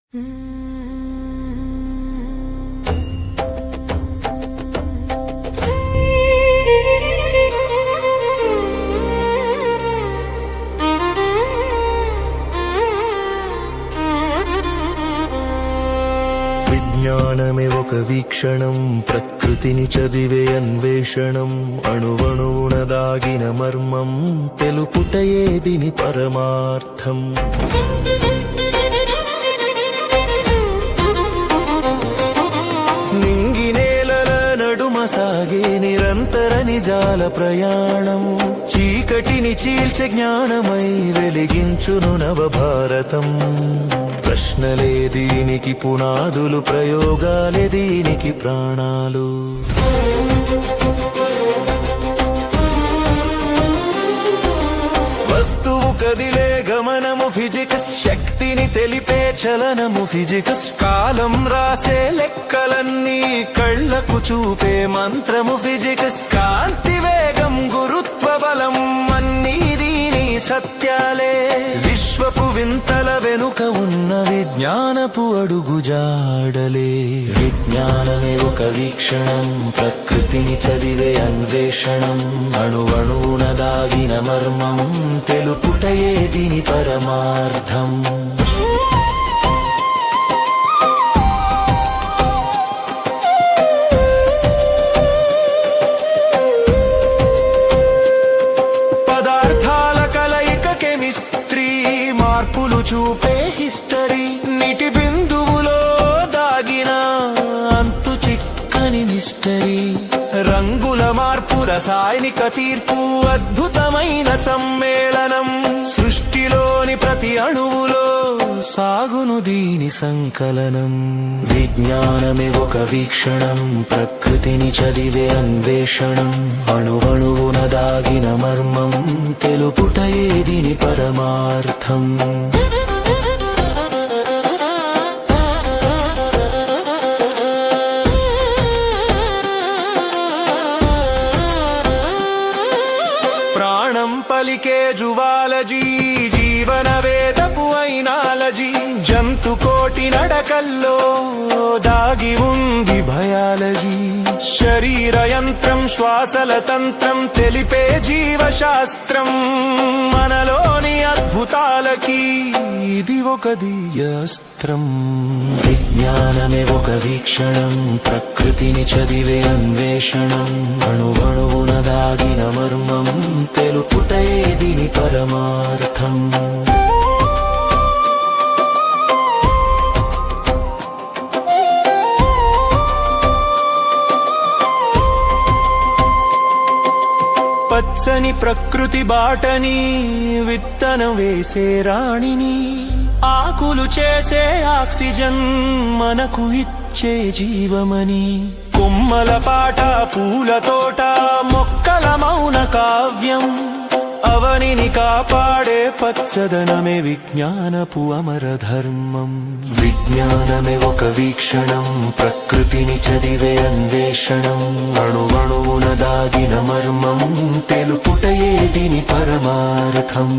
విజ్ఞానమే ఒక వీక్షణం, ప్రకృతిని చదివే అన్వేషణం, అణువణువున దాగిన మర్మం తెలుపుటయే దీని పరమార్థం. నింగినేలల నడుమ సాగే నిరంతర నిజాల ప్రయాణం, చీకటిని చీల్చే జ్ఞానమై వెలిగించును నవభారతం. ప్రశ్నలే దీనికి పునాదులు, ప్రయోగాలే దీనికి ప్రాణాలు. వస్తువు కదిలే గమనము ఫిజిక్స్, శక్తిని తెలిపే చలనము ఫిజిక్స్, కాలం రాసే లెక్కలన్నీ కళ్లకు చూపే మంత్రము ఫిజిక్స్, కాంతి వేగం గురుత్వ బలం అన్నీ దీని సత్యాలే. విశ్వపు వింతల వెనుక ఉన్న విజ్ఞానపు అడుగుజాడలే. విజ్ఞానమే ఒక వీక్షణం, ప్రకృతిని చదివే అన్వేషణం, అణువణువున దాగిన మర్మం తెలుపుటయే దీని పరమార్థం. పదార్థాల కలయిక కెమిస్ట్రీ, మార్పులు చూపే హిస్టరీ, నీటి బిందువులో దాగిన అంతు చిక్కని మిస్టరీ, రంగుల మార్పు రసాయనిక తీర్పు అద్భుతమైన సమ్మేళనం, సృష్టిలోని ప్రతి అణువులో సాగును దీని సంకలనం. విజ్ఞానమే ఒక వీక్షణం, ప్రకృతిని చదివే అన్వేషణం, అణువణువున దాగిన మర్మం తెలుపుటయే దీని పరమార్థం. ప్రాణం పలికే జువాలజీ, జీవన వేదపు ఐనాలజీ, జంతు కోటి నడకల్లో దాగి ఉంది బయాలజీ, శరీర యంత్రం శ్వాసల తంత్రం తెలిపే జీవశాస్త్రం, మనలోని అద్భుతాలకి ఇది ఒక దివ్యాస్త్రం. విజ్ఞానమే ఒక వీక్షణం, ప్రకృతిని చదివే అన్వేషణం, అణువణువున దాగిన మర్మం తెలుపుటయే దీని పరమార్థం. పచ్చని ప్రకృతి బాటని, విత్తనం వేసే రాణిని, ఆకులు చేసే ఆక్సిజన్ మనకు ఇచ్చే జీవమని, కొమ్మల పాట పూల తోట మొక్కల మౌన కావ్యం, అవనిని కాపాడే పచ్చదనమే విజ్ఞానపు అమర ధర్మం. విజ్ఞానమే ఒక వీక్షణం, ప్రకృతిని చదివే అన్వేషణం, అణువణువున దాగిన మర్మం తెలుపుటయే దీని పరమార్థం.